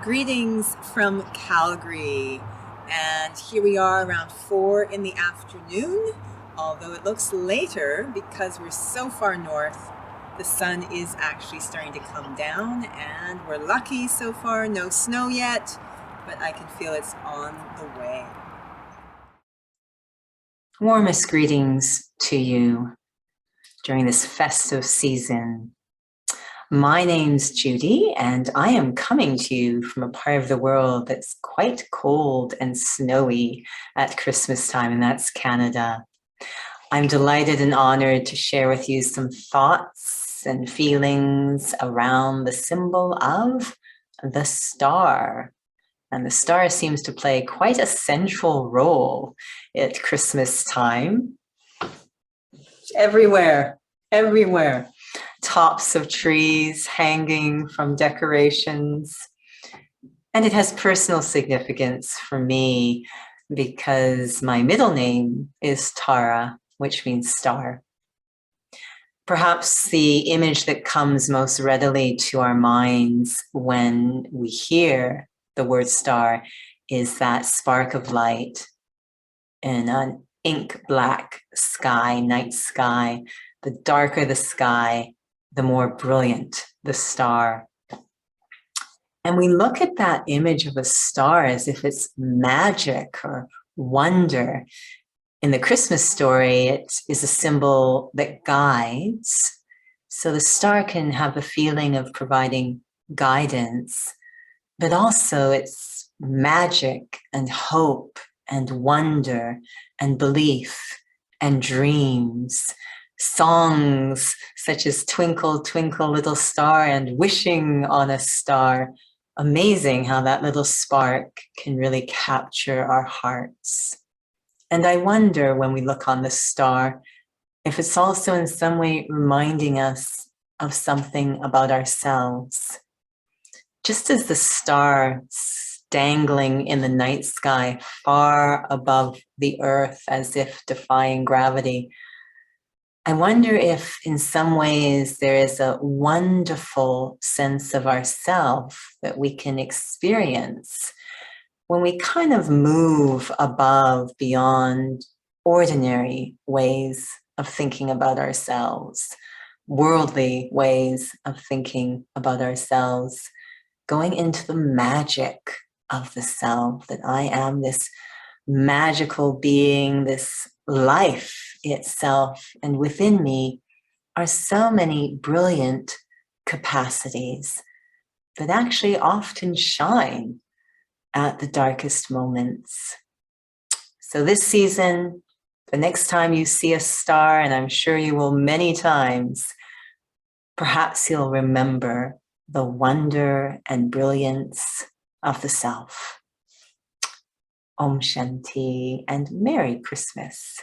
Greetings from Calgary, and here we are around 4 in the afternoon. Although it looks later because we're so far north, the sun is actually starting to come down, and we're lucky so far, no snow yet, but I can feel it's on the way. Warmest greetings to you during this festive season. My name's Judy, and I am coming to you from a part of the world that's quite cold and snowy at Christmas time, and that's Canada. I'm delighted and honored to share with you some thoughts and feelings around the symbol of the star. And the star seems to play quite a central role at Christmas time. Everywhere. Tops of trees hanging from decorations. And it has personal significance for me because my middle name is Tara, which means star. Perhaps the image that comes most readily to our minds when we hear the word star is that spark of light in an ink black sky, night sky. The darker the sky, the more brilliant the star. And we look at that image of a star as if it's magic or wonder. In the Christmas story, it is a symbol that guides. So the star can have the feeling of providing guidance, but also it's magic and hope and wonder and belief and dreams. Songs such as Twinkle, Twinkle, Little Star and Wishing on a Star. Amazing how that little spark can really capture our hearts. And I wonder when we look on the star, if it's also in some way reminding us of something about ourselves. Just as the star dangling in the night sky far above the earth as if defying gravity, I wonder if in some ways there is a wonderful sense of ourself that we can experience when we kind of move above beyond ordinary ways of thinking about ourselves, worldly ways of thinking about ourselves, going into the magic of the self, that I am this magical being, this life itself, and within me are so many brilliant capacities that actually often shine at the darkest moments. So this season, the next time you see a star, and I'm sure you will many times, perhaps you'll remember the wonder and brilliance of the self. Om Shanti and Merry Christmas.